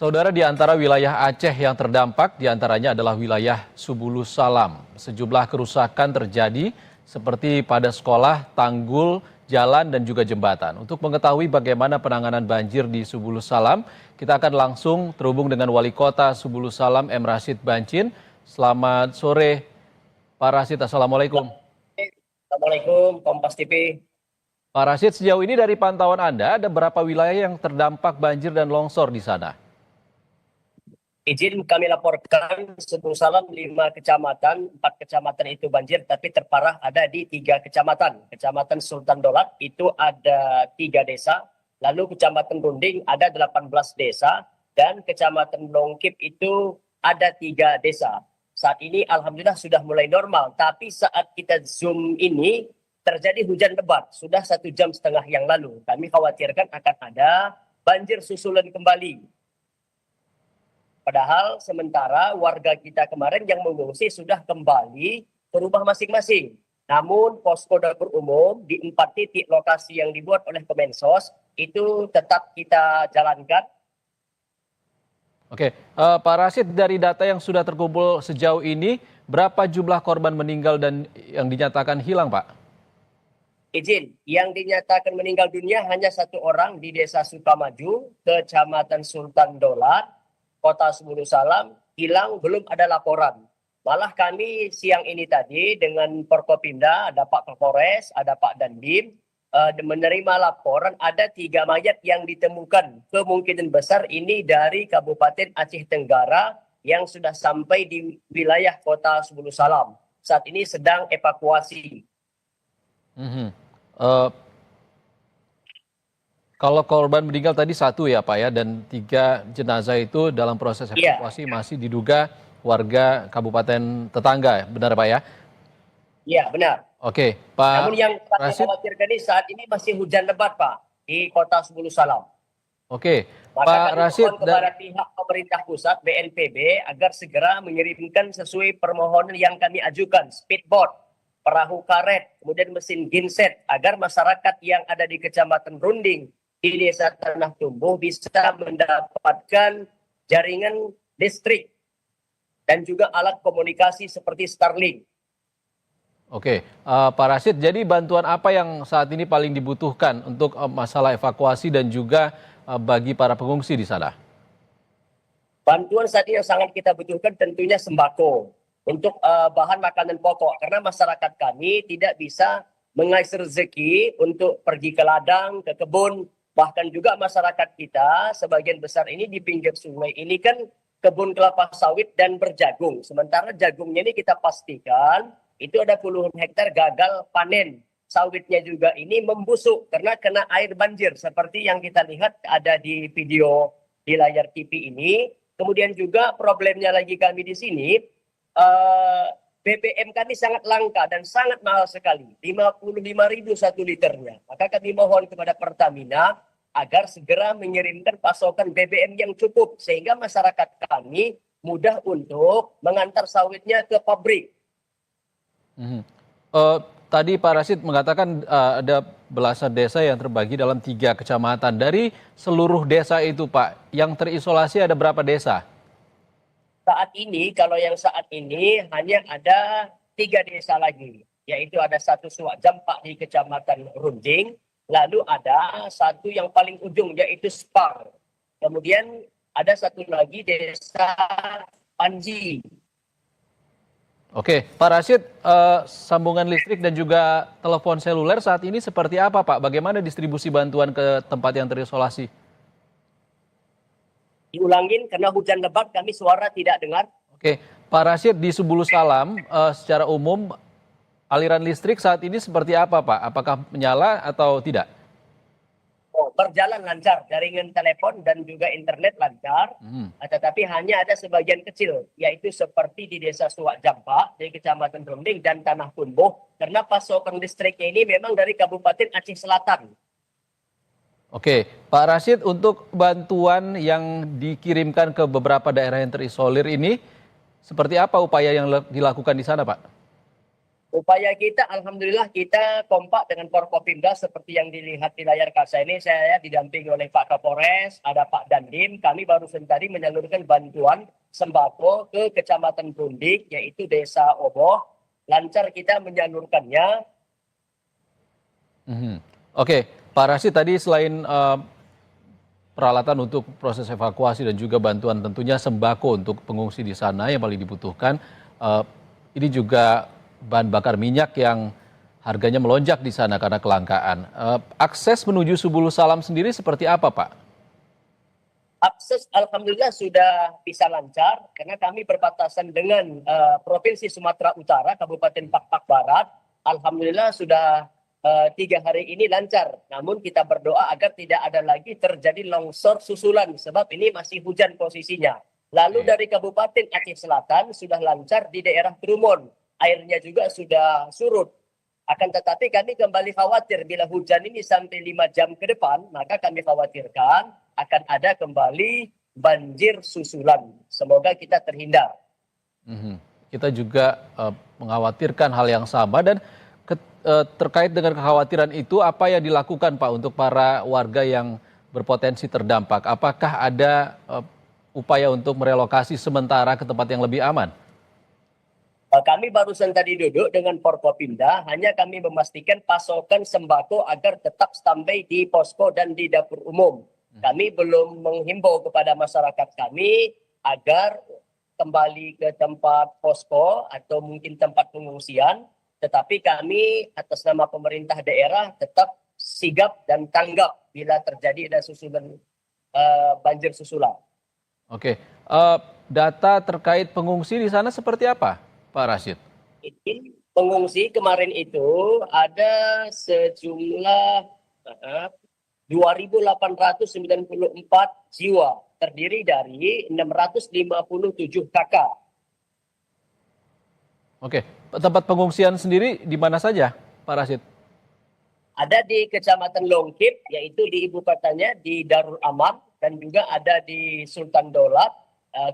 Saudara, di antara wilayah Aceh yang terdampak diantaranya adalah wilayah Subulus Salam. Sejumlah kerusakan terjadi seperti pada sekolah, tanggul, jalan, dan juga jembatan. Untuk mengetahui bagaimana penanganan banjir di Subulus Salam, kita akan langsung terhubung dengan Wali Kota Subulus Salam, M. Rashid Bancin. Selamat sore, Pak Rashid. Assalamualaikum. Assalamualaikum, Kompas TV. Pak Rashid, sejauh ini dari pantauan Anda, ada berapa wilayah yang terdampak banjir dan longsor di sana? Izin kami laporkan Subulus Salam 5 kecamatan, 4 kecamatan itu banjir, tapi terparah ada di 3 kecamatan. Kecamatan Sultan Dolat itu ada 3 desa, lalu Kecamatan Runding ada 18 desa, dan Kecamatan Longkip itu ada 3 desa. Saat ini Alhamdulillah sudah mulai normal, tapi saat kita zoom ini terjadi hujan lebat, sudah 1,5 jam yang lalu. Kami khawatirkan akan ada banjir susulan kembali. Padahal sementara warga kita kemarin yang mengungsi sudah kembali ke rumah masing-masing. Namun posko dapur umum di 4 titik lokasi yang dibuat oleh Kemensos itu tetap kita jalankan. Oke, Pak Rashid, dari data yang sudah terkumpul sejauh ini, berapa jumlah korban meninggal dan yang dinyatakan hilang, Pak? Izin, yang dinyatakan meninggal dunia hanya 1 orang di Desa Sukamaju, Kecamatan Sultan Dolat, Kota Subulus Salam. Hilang belum ada laporan. Malah kami siang ini tadi dengan Forkopimda, ada Pak Kapolres, ada Pak Dandim, menerima laporan ada 3 mayat yang ditemukan. Kemungkinan besar ini dari Kabupaten Aceh Tenggara yang sudah sampai di wilayah Kota Subulus Salam. Saat ini sedang evakuasi. Kalau korban meninggal tadi 1 ya Pak ya, dan 3 jenazah itu dalam proses evakuasi masih diduga warga kabupaten tetangga, benar Pak ya? Iya, benar. Oke, Pak Namun yang kami Rashid. khawatirkan ini saat ini masih hujan lebat Pak di Kota Subulus Salam. Oke, Maka Pak kami Rashid. mohon kepada pihak pemerintah pusat BNPB agar segera mengirimkan sesuai permohonan yang kami ajukan, speedboat, perahu karet, kemudian mesin genset, agar masyarakat yang ada di Kecamatan Runding, di Desa Tanah Tumbuh bisa mendapatkan jaringan listrik dan juga alat komunikasi seperti Starlink. Oke, Pak Rashid, jadi bantuan apa yang saat ini paling dibutuhkan untuk masalah evakuasi dan juga bagi para pengungsi di sana? Bantuan saat ini yang sangat kita butuhkan tentunya sembako untuk bahan makanan pokok, karena masyarakat kami tidak bisa mengais rezeki untuk pergi ke ladang, ke kebun. Bahkan juga masyarakat kita sebagian besar ini di pinggir sungai ini kan kebun kelapa sawit dan berjagung. Sementara jagungnya ini kita pastikan itu ada puluhan hektar gagal panen. Sawitnya juga ini membusuk karena kena air banjir. Seperti yang kita lihat ada di video di layar TV ini. Kemudian juga problemnya lagi kami di sini, BBM kami sangat langka dan sangat mahal sekali, 55.000 1 liternya. Maka kami mohon kepada Pertamina agar segera mengirimkan pasokan BBM yang cukup sehingga masyarakat kami mudah untuk mengantar sawitnya ke pabrik. Tadi Pak Rashid mengatakan ada belasan desa yang terbagi dalam 3 kecamatan. Dari seluruh desa itu Pak, yang terisolasi ada berapa desa? Saat ini, kalau yang saat ini hanya ada 3 desa lagi, yaitu ada 1 Suak Jampak di Kecamatan Runding, lalu ada 1 yang paling ujung yaitu Spar. Kemudian ada 1 lagi desa Panji. Oke, Pak Rashid, sambungan listrik dan juga telepon seluler saat ini seperti apa Pak? Bagaimana distribusi bantuan ke tempat yang terisolasi? Diulangin karena hujan lebat kami suara tidak dengar. Oke, Pak Rashid, di Subulus Salam secara umum aliran listrik saat ini seperti apa Pak? Apakah menyala atau tidak? Berjalan lancar, jaringan telepon dan juga internet lancar, tetapi hanya ada sebagian kecil, yaitu seperti di Desa Suak Jampak, di Kecamatan Runding dan Tanah Tumbuh, karena pasokan listriknya ini memang dari Kabupaten Aceh Selatan. Oke, Pak Rashid, untuk bantuan yang dikirimkan ke beberapa daerah yang terisolir ini, seperti apa upaya yang dilakukan di sana, Pak? Upaya kita, alhamdulillah kita kompak dengan Forkopimda seperti yang dilihat di layar kaca ini. Saya didampingi oleh Pak Kapolres, ada Pak Dandim. Kami baru tadi menyalurkan bantuan sembako ke Kecamatan Pundik, yaitu Desa Oboh. Lancar kita menyalurkannya. Oke, Pak Rashid, tadi selain peralatan untuk proses evakuasi dan juga bantuan tentunya sembako untuk pengungsi di sana yang paling dibutuhkan, ini juga bahan bakar minyak yang harganya melonjak di sana karena kelangkaan. Akses menuju Subulus Salam sendiri seperti apa, Pak? Akses alhamdulillah sudah bisa lancar karena kami berbatasan dengan Provinsi Sumatera Utara, Kabupaten Pak Barat. Alhamdulillah sudah 3 hari ini lancar. Namun kita berdoa agar tidak ada lagi terjadi longsor susulan sebab ini masih hujan posisinya. Lalu dari Kabupaten Aceh Selatan sudah lancar di daerah Trumon. Airnya juga sudah surut. Akan tetapi kami kembali khawatir bila hujan ini sampai 5 jam ke depan, maka kami khawatirkan akan ada kembali banjir susulan. Semoga kita terhindar. Kita juga mengkhawatirkan hal yang sama dan terkait dengan kekhawatiran itu apa yang dilakukan Pak untuk para warga yang berpotensi terdampak? Apakah ada upaya untuk merelokasi sementara ke tempat yang lebih aman? Kami barusan tadi duduk dengan Forkopimda, hanya kami memastikan pasokan sembako agar tetap standby di posko dan di dapur umum. Kami belum menghimbau kepada masyarakat kami agar kembali ke tempat posko atau mungkin tempat pengungsian, tetapi kami atas nama pemerintah daerah tetap sigap dan tanggap bila terjadi ada susulan banjir susulan. Oke, data terkait pengungsi di sana seperti apa, Pak Rashid? Pengungsi kemarin itu ada sejumlah 2.894 jiwa, terdiri dari 657 kakak. Oke, tempat pengungsian sendiri di mana saja, Pak Rashid? Ada di Kecamatan Longkip, yaitu di ibu kotanya di Darul Aman, dan juga ada di Sultan Daulat.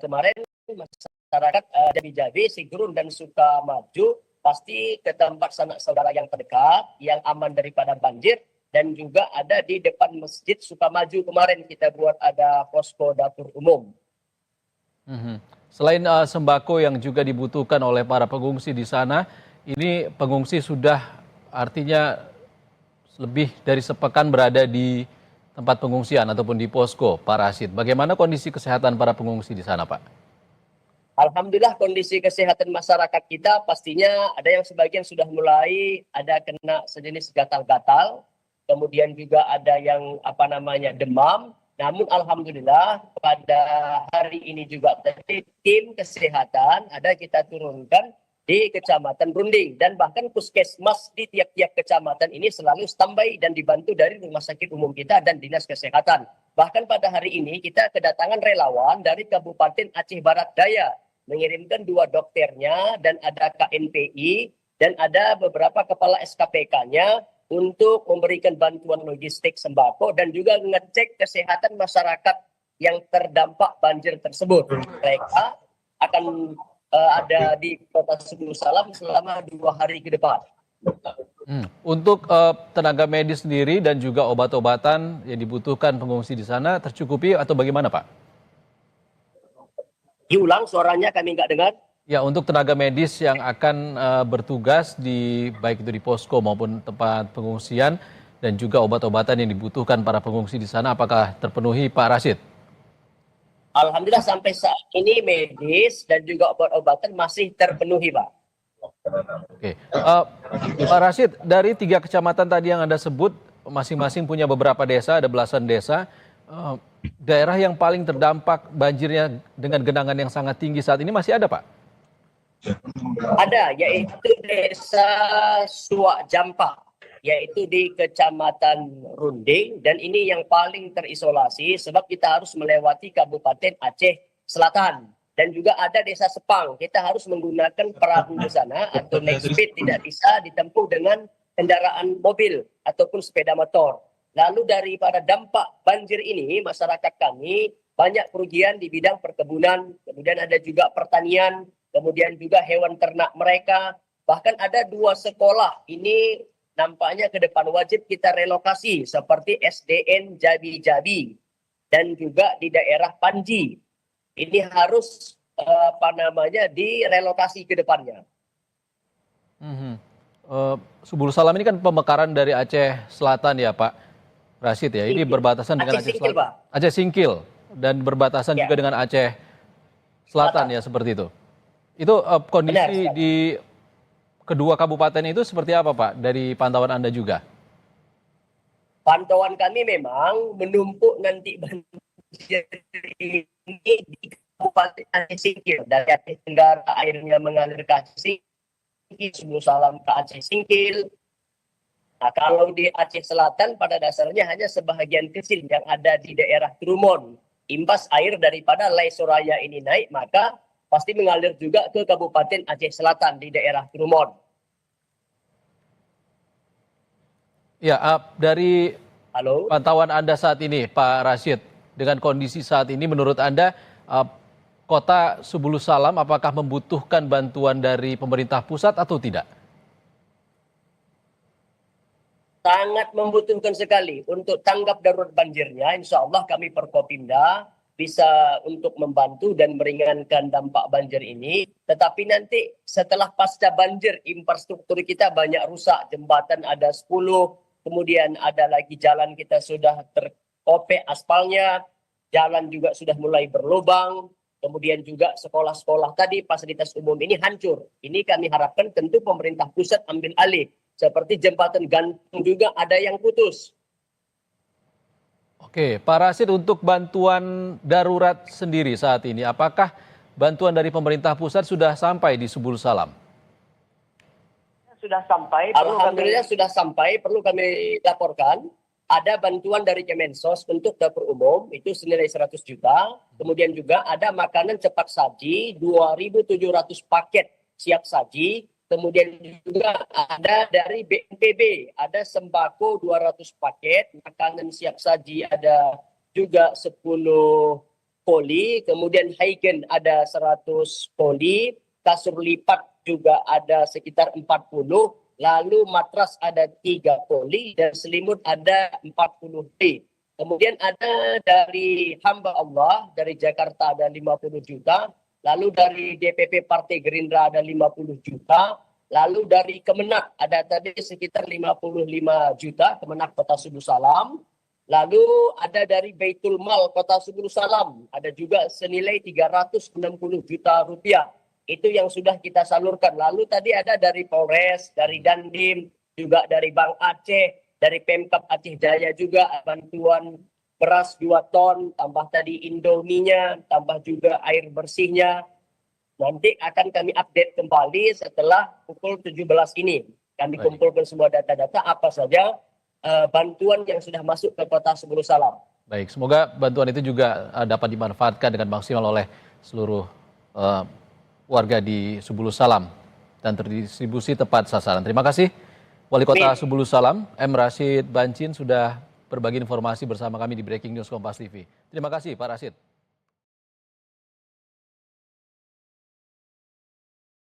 Kemarin masyarakat Jabi-Jabi, Sigrun, dan Sukamaju pasti ke tempat sanak saudara yang terdekat, yang aman daripada banjir, dan juga ada di depan Masjid Sukamaju kemarin kita buat ada posko dapur umum. Selain sembako yang juga dibutuhkan oleh para pengungsi di sana, ini pengungsi sudah artinya lebih dari sepekan berada di tempat pengungsian ataupun di posko, Pak Rashid. Bagaimana kondisi kesehatan para pengungsi di sana, Pak? Alhamdulillah kondisi kesehatan masyarakat kita pastinya ada yang sebagian sudah mulai ada kena sejenis gatal-gatal, kemudian juga ada yang demam. Namun alhamdulillah pada hari ini juga tadi tim kesehatan ada kita turunkan di Kecamatan Brunding dan bahkan puskesmas di tiap-tiap kecamatan ini selalu standby dan dibantu dari rumah sakit umum kita dan dinas kesehatan. Bahkan pada hari ini kita kedatangan relawan dari Kabupaten Aceh Barat Daya mengirimkan 2 dokternya dan ada KNPI dan ada beberapa kepala SKPK-nya untuk memberikan bantuan logistik sembako dan juga ngecek kesehatan masyarakat yang terdampak banjir tersebut. Mereka akan ada di Kota Subulus Salam selama 2 hari ke depan. Untuk tenaga medis sendiri dan juga obat-obatan yang dibutuhkan pengungsi di sana tercukupi atau bagaimana, Pak? Diulang suaranya kami nggak dengar. Ya, untuk tenaga medis yang akan bertugas di baik itu di posko maupun tempat pengungsian dan juga obat-obatan yang dibutuhkan para pengungsi di sana, apakah terpenuhi, Pak Rashid? Alhamdulillah sampai saat ini medis dan juga obat-obatan masih terpenuhi, Pak. Oke, Pak Rashid, dari 3 kecamatan tadi yang Anda sebut, masing-masing punya beberapa desa, ada belasan desa. Daerah yang paling terdampak banjirnya dengan genangan yang sangat tinggi saat ini masih ada, Pak? Ada, yaitu Desa Suak Jampa, yaitu di Kecamatan Runding, dan ini yang paling terisolasi sebab kita harus melewati Kabupaten Aceh Selatan. Dan juga ada Desa Sepang, kita harus menggunakan perahu ke sana atau naik speed, tidak bisa ditempuh dengan kendaraan mobil ataupun sepeda motor. Lalu daripada dampak banjir ini, masyarakat kami banyak kerugian di bidang perkebunan, kemudian ada juga pertanian, kemudian juga hewan ternak mereka, Bahkan ada 2 sekolah ini nampaknya ke depan wajib kita relokasi seperti SDN Jabi-Jabi dan juga di daerah Panji. Ini harus direlokasi ke depannya. Subul Salam ini kan pemekaran dari Aceh Selatan ya Pak Rashid ya. Ini berbatasan dengan Aceh Singkil, Selatan. Pak. Aceh Singkil dan berbatasan Ya. juga dengan Aceh Selatan ya seperti itu. Itu kondisi Benar, di kedua kabupaten itu seperti apa Pak dari pantauan Anda juga? Pantauan kami memang menumpuk nanti banjir ini di Kabupaten Aceh Singkil. Dari Aceh Tenggara airnya mengalir ke Aceh Singkil, Subul Salam ke Aceh Singkil. Nah, kalau di Aceh Selatan pada dasarnya hanya sebahagian kecil yang ada di daerah Trumon. Imbas air daripada Lai Soraya ini naik, maka pasti mengalir juga ke Kabupaten Aceh Selatan di daerah Trumon. Ya, dari Halo? pantauan Anda saat ini Pak Rashid, dengan kondisi saat ini menurut Anda Kota Subulus Salam apakah membutuhkan bantuan dari pemerintah pusat atau tidak? Sangat membutuhkan sekali untuk tanggap darurat banjirnya. Insya Allah kami Forkopimda bisa untuk membantu dan meringankan dampak banjir ini. Tetapi nanti setelah pasca banjir, infrastruktur kita banyak rusak. Jembatan ada 10, kemudian ada lagi jalan kita sudah terkopek aspalnya, jalan juga sudah mulai berlubang, kemudian juga sekolah-sekolah tadi, fasilitas umum ini hancur. Ini kami harapkan tentu pemerintah pusat ambil alih. Seperti jembatan gantung juga ada yang putus. Oke, Pak Rashid, untuk bantuan darurat sendiri saat ini, apakah bantuan dari pemerintah pusat sudah sampai di Subulus Salam? Sudah sampai. Alhamdulillah sudah sampai. Perlu kami laporkan. Ada bantuan dari Kemensos untuk dapur umum, itu senilai 100 juta. Kemudian juga ada makanan cepat saji, 2.700 paket siap saji. Kemudian juga ada dari BNPB, ada sembako 200 paket, makanan siap saji ada juga 10 poli, kemudian Haigen ada 100 poli, kasur lipat juga ada sekitar 40, lalu matras ada 3 poli, dan selimut ada 40 poli. Kemudian ada dari hamba Allah, dari Jakarta ada 50 juta, lalu dari DPP Partai Gerindra ada 50 juta, lalu dari Kemenak ada tadi sekitar 55 juta, Kemenak Kota Subulus Salam, lalu ada dari Baitul Mal Kota Subulus Salam, ada juga senilai 360 juta rupiah. Itu yang sudah kita salurkan. Lalu tadi ada dari Polres, dari Dandim, juga dari Bank Aceh, dari Pemkab Aceh Jaya juga bantuan beras 2 ton, tambah tadi Indominya, tambah juga air bersihnya. Nanti akan kami update kembali setelah pukul 17 ini. Kami kumpulkan semua data-data apa saja bantuan yang sudah masuk ke Kota Subulus Salam. Baik, semoga bantuan itu juga dapat dimanfaatkan dengan maksimal oleh seluruh warga di Subulus Salam dan terdistribusi tepat sasaran. Terima kasih Wali Kota Subulus Salam, M. Rashid Bancin, sudah berbagi informasi bersama kami di Breaking News Kompas TV. Terima kasih Pak Rashid.